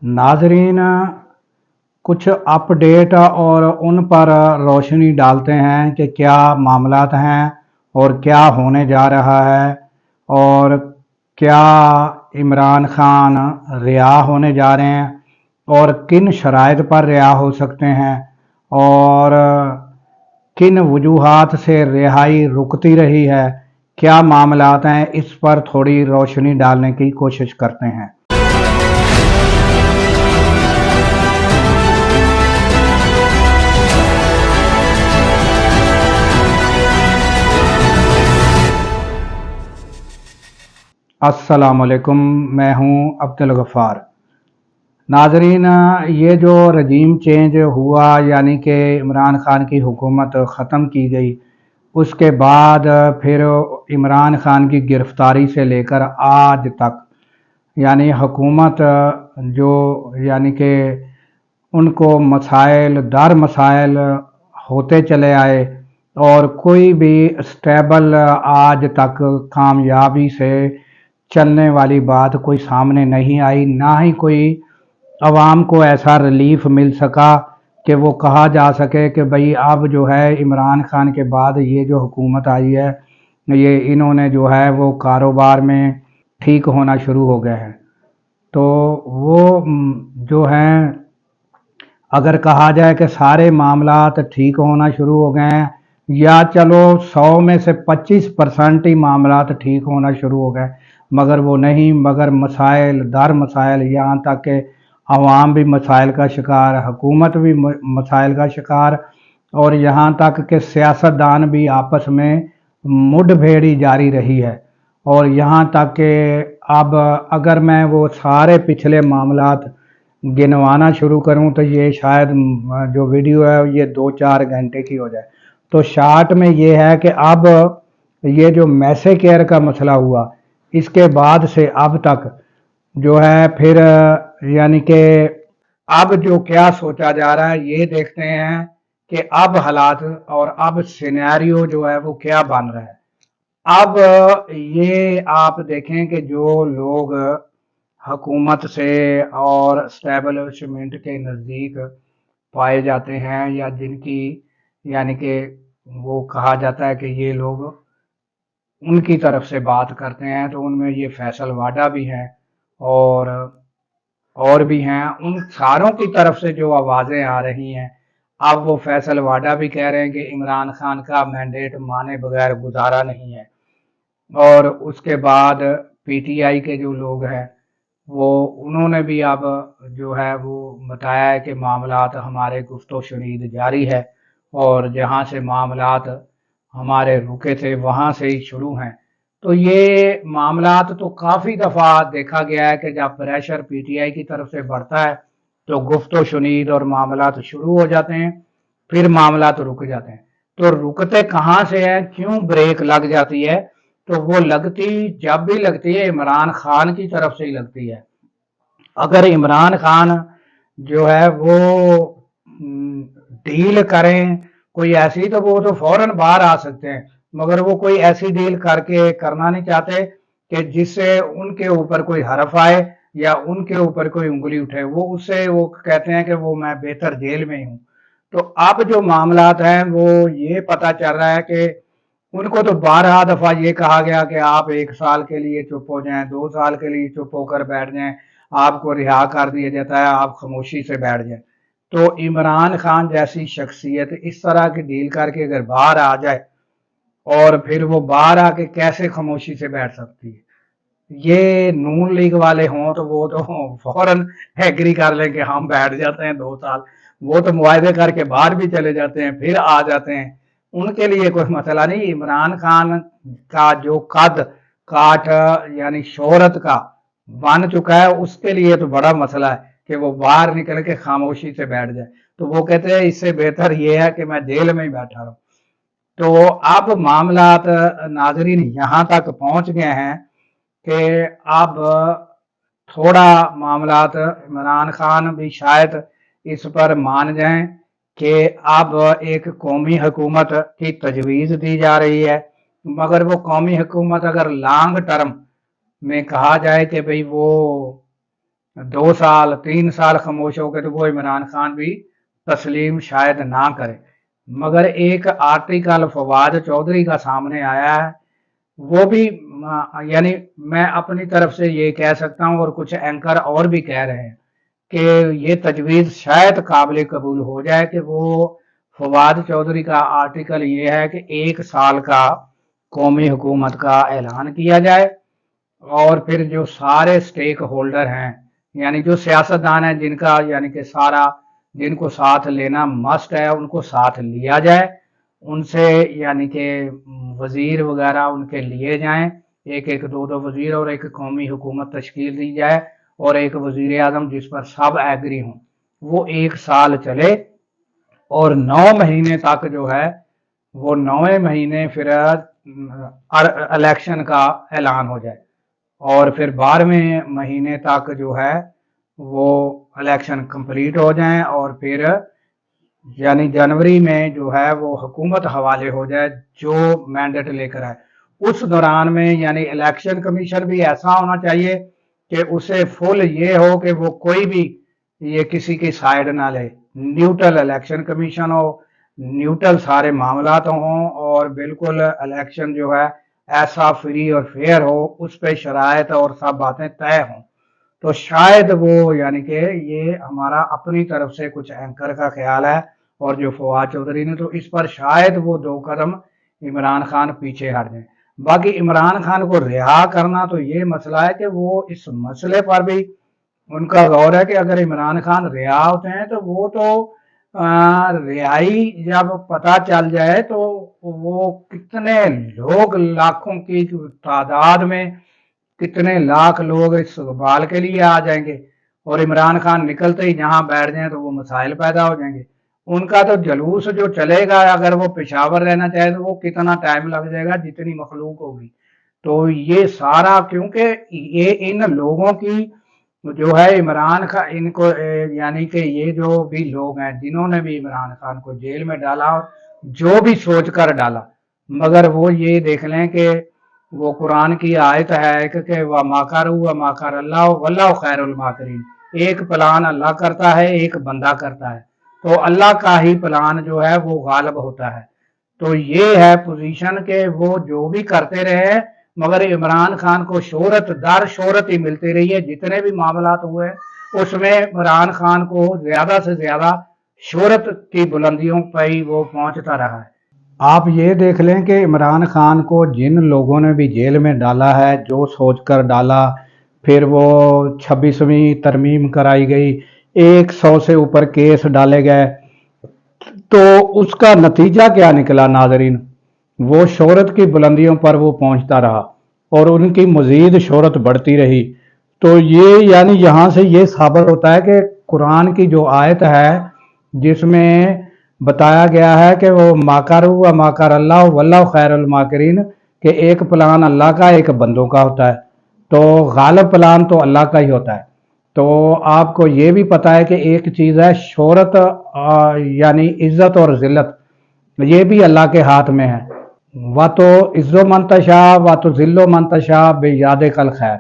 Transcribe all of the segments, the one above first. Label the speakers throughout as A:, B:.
A: नाजरीन, कुछ अपडेट और उन पर रोशनी डालते हैं कि क्या मामलात हैं और क्या होने जा रहा है और क्या इमरान खान रिहा होने जा रहे हैं और किन शराइत पर रिहा हो सकते हैं और किन वजूहात से रिहाई रुकती रही है, क्या मामलात हैं, इस पर थोड़ी रोशनी डालने की कोशिश करते हैं। अस्सलामुअलैकुम, मैं हूं अब्दुल गफ़ार। नाजरीन, ये जो रजीम चेंज हुआ यानी कि इमरान खान की हुकूमत ख़त्म की गई, उसके बाद फिर इमरान खान की गिरफ़्तारी से लेकर आज तक यानी हुकूमत जो यानी कि उनको मसाइल दर मसाइल होते चले आए और कोई भी स्टेबल आज तक कामयाबी से चलने वाली बात कोई सामने नहीं आई, ना ही कोई अवाम को ऐसा रिलीफ मिल सका कि वो कहा जा सके कि भाई अब जो है इमरान खान के बाद ये जो हुकूमत आई है, ये इन्होंने जो है वो कारोबार में ठीक होना शुरू हो गए हैं। तो वो जो हैं, अगर कहा जाए कि सारे मामलात ठीक होना शुरू हो गए हैं या चलो 100 में से 25% ही मामलात ठीक होना शुरू हो गए, मगर वो नहीं, मगर मसाइल दर मसाइल, यहाँ तक कि अवाम भी मसाइल का शिकार, हुकूमत भी मसाइल का शिकार और यहाँ तक कि सियासतदान भी आपस में मुठभेड़ी जारी रही है। और यहाँ तक कि अब अगर मैं वो सारे पिछले मामलात गिनवाना शुरू करूं तो ये शायद जो वीडियो है ये 2-4 घंटे की हो जाए। तो शार्ट में ये है कि अब ये जो मैसे केयर का मसला हुआ, इसके बाद से अब तक जो है फिर यानी कि अब जो क्या सोचा जा रहा है, ये देखते हैं कि अब हालात और अब सिनेरियो जो है वो क्या बन रहा है। अब ये आप देखें कि जो लोग हुकूमत से और स्टैब्लिशमेंट के नज़दीक पाए जाते हैं या जिनकी यानी कि वो कहा जाता है कि ये लोग उनकी तरफ से बात करते हैं, तो उनमें ये फैसल वाडा भी हैं और भी हैं। उन सारों की तरफ से जो आवाज़ें आ रही हैं, अब वो फैसल वाडा भी कह रहे हैं कि इमरान खान का मैंडेट माने बगैर गुजारा नहीं है। और उसके बाद पीटीआई के जो लोग हैं वो उन्होंने भी अब जो है वो बताया है कि मामलात हमारे गुफ्तो शुनीद जारी है और जहाँ से मामलात हमारे रुके थे वहाँ से ही शुरू हैं। तो ये मामलात तो काफ़ी दफ़ा देखा गया है कि जब प्रेशर पीटीआई की तरफ से बढ़ता है तो गुफ्तो शुनीद और मामलात शुरू हो जाते हैं, फिर मामलात रुक जाते हैं। तो रुकते कहाँ से है, क्यों ब्रेक लग जाती है? तो वो लगती जब भी लगती है इमरान खान की तरफ से ही लगती है। अगर इमरान खान जो है वो डील करें कोई ऐसी, तो वो तो फौरन बाहर आ सकते हैं, मगर वो कोई ऐसी डील करके करना नहीं चाहते कि जिससे उनके ऊपर कोई हरफ आए या उनके ऊपर कोई उंगली उठे। वो उससे वो कहते हैं कि वो मैं बेहतर जेल में ही हूँ। तो अब जो मामलात हैं वो ये पता चल रहा है कि उनको तो 12 दफा ये कहा गया कि आप 1 साल के लिए चुप हो जाएं, 2 साल के लिए चुप होकर बैठ जाएं, आपको रिहा कर दिया जाता है, आप खामोशी से बैठ जाएं। तो इमरान खान जैसी शख्सियत इस तरह की डील करके अगर बाहर आ जाए और फिर वो बाहर आके कैसे खामोशी से बैठ सकती है? ये नून लीग वाले हों तो वो तो फौरन एग्री कर लें कि हम बैठ जाते हैं 2 साल। वो तो मुआहदे करके बाहर भी चले जाते हैं, फिर आ जाते हैं, उनके लिए कोई मसला नहीं। इमरान खान का जो कद काठ यानी शोहरत का बन चुका है, उसके लिए तो बड़ा मसला है कि वो बाहर निकल के खामोशी से बैठ जाए। तो वो कहते हैं इससे बेहतर ये है कि मैं जेल में ही बैठा रहूं। तो अब मामलात नाजरीन यहाँ तक पहुंच गए हैं कि अब थोड़ा मामलात इमरान खान भी शायद इस पर मान जाएं कि अब एक कौमी हुकूमत की तजवीज़ दी जा रही है, मगर वो कौमी हुकूमत अगर लॉन्ग टर्म में कहा जाए कि भाई वो 2 साल 3 साल खामोश हो गए तो वो इमरान खान भी तस्लीम शायद ना करे। मगर एक आर्टिकल फवाद चौधरी का सामने आया है, वो भी यानी मैं अपनी तरफ से ये कह सकता हूँ और कुछ एंकर और भी कह रहे हैं कि ये तजवीज़ शायद काबिल कबूल हो जाए कि वो फवाद चौधरी का आर्टिकल ये है कि 1 साल का कौमी हुकूमत का ऐलान किया जाए और फिर जो सारे स्टेक होल्डर हैं यानी जो सियासतदान हैं जिनका यानी कि सारा जिनको साथ लेना मस्ट है उनको साथ लिया जाए, उनसे यानी कि वजीर वगैरह उनके लिए जाएं, एक एक दो दो वजीर और एक कौमी हुकूमत तश्कील दी जाए और एक वजीर आजम जिस पर सब एग्री हों, वो 1 साल चले और 9 महीने तक जो है वो 9वें महीने फिर इलेक्शन का ऐलान हो जाए और फिर 12वें महीने तक जो है वो इलेक्शन कंप्लीट हो जाएं और फिर यानी जनवरी में जो है वो हुकूमत हवाले हो जाए जो मैंडेट लेकर आए। उस दौरान में यानी इलेक्शन कमीशन भी ऐसा होना चाहिए कि उसे फुल ये हो कि वो कोई भी ये किसी की साइड ना ले, न्यूट्रल इलेक्शन कमीशन हो, न्यूट्रल सारे मामला तो हों और बिल्कुल इलेक्शन जो है ऐसा फ्री और फेयर हो, उस पर शराइत और सब बातें तय हों। तो शायद वो यानी कि ये हमारा अपनी तरफ से कुछ एंकर का ख्याल है और जो फवाद चौधरी ने तो इस पर शायद वो 2 कदम इमरान खान पीछे हट जाए। बाकी इमरान खान को रिहा करना तो ये मसला है कि वो इस मसले पर भी उनका गौर है कि अगर इमरान खान रिहा होते हैं तो वो तो रिहाई जब पता चल जाए तो वो कितने लोग लाखों की तादाद में कितने लाख लोग इस इकबाल के लिए आ जाएंगे और इमरान खान निकलते ही जहां बैठ जाएं तो वो मसाइल पैदा हो जाएंगे। उनका तो जलूस जो चलेगा अगर वो पेशावर रहना चाहे तो वो कितना टाइम लग जाएगा जितनी मखलूक होगी। तो ये सारा क्योंकि ये इन लोगों की जो है इमरान खान इनको यानी कि ये जो भी लोग हैं जिन्होंने भी इमरान खान को जेल में डाला जो भी सोच कर डाला, मगर वो ये देख लें कि वो कुरान की आयत है कि वह माकरू व माकर अल्लाह वल्लाहु खैरुल माकिरीन, एक प्लान अल्लाह करता है एक बंदा करता है, तो अल्लाह का ही प्लान जो है वो गालिब होता है। तो ये है पोजीशन के वो जो भी करते रहे मगर इमरान खान को शोहरत दर शोहरत ही मिलती रही है, जितने भी मामला हुए उसमें इमरान खान को ज्यादा से ज्यादा शोहरत की बुलंदियों पर ही वो पहुंचता रहा है। आप ये देख लें कि इमरान खान को जिन लोगों ने भी जेल में डाला है जो सोचकर डाला, फिर वो 26वीं तरमीम कराई गई, 100 से ऊपर केस डाले गए, तो उसका नतीजा क्या निकला नाजरीन, वो शोहरत की बुलंदियों पर वो पहुंचता रहा और उनकी मजीद शोहरत बढ़ती रही। तो ये यानी यहाँ से ये साबित होता है कि कुरान की जो आयत है जिसमें बताया गया है कि वो माकरू व माकर अल्लाह वल्लाहु खैरुल माकिरीन कि एक प्लान अल्लाह का एक बंदों का होता है, तो गालिब प्लान तो अल्लाह का ही होता है। तो आपको ये भी पता है कि एक चीज़ है शोहरत यानी इज्जत और जिल्लत, ये भी अल्लाह के हाथ में है। व तो इज्जो मंतशा व तो जिल्लो मंतशा बेयाद कल खैर,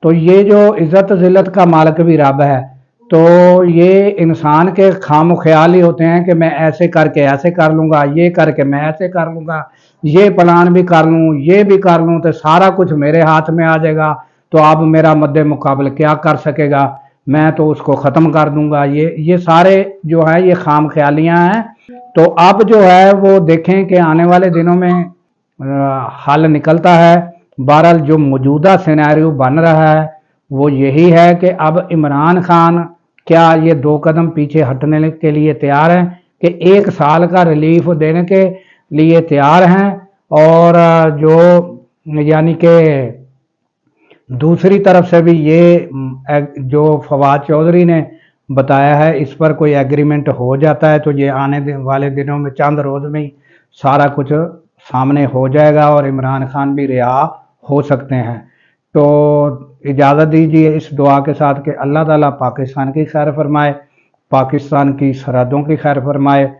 A: तो ये जो इज्जत जिल्लत का मालिक भी रब है। तो ये इंसान के खाम ख्याल ही होते हैं कि मैं ऐसे करके ऐसे कर लूँगा, ये करके मैं ऐसे कर लूँगा, ये प्लान भी कर लूँ ये भी कर लूँ तो सारा कुछ मेरे हाथ में आ जाएगा, तो अब मेरा मद्दे मुकाबले क्या कर सकेगा, मैं तो उसको ख़त्म कर दूंगा। ये सारे जो है ये खाम ख्यालियाँ हैं। तो अब जो है वो देखें कि आने वाले दिनों में हल निकलता है। बहरहाल जो मौजूदा सिनेरियो बन रहा है वो यही है कि अब इमरान खान क्या ये 2 कदम पीछे हटने के लिए तैयार हैं कि 1 साल का रिलीफ देने के लिए तैयार हैं, और जो यानी कि दूसरी तरफ से भी ये जो फवाद चौधरी ने बताया है इस पर कोई एग्रीमेंट हो जाता है तो ये आने वाले दिनों में चंद रोज में ही सारा कुछ सामने हो जाएगा और इमरान खान भी रिहा हो सकते हैं। तो इजाज़त दीजिए इस दुआ के साथ कि अल्लाह ताला पाकिस्तान की खैर फरमाए, पाकिस्तान की सरहदों की खैर फरमाए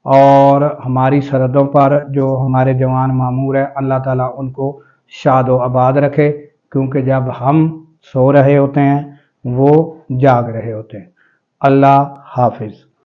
A: और हमारी सरहदों पर जो हमारे जवान मामूर हैं अल्लाह ताला उनको शाद व आबाद रखे, क्योंकि जब हम सो रहे होते हैं وہ جاگ رہے ہوتے ہیں۔ اللہ حافظ۔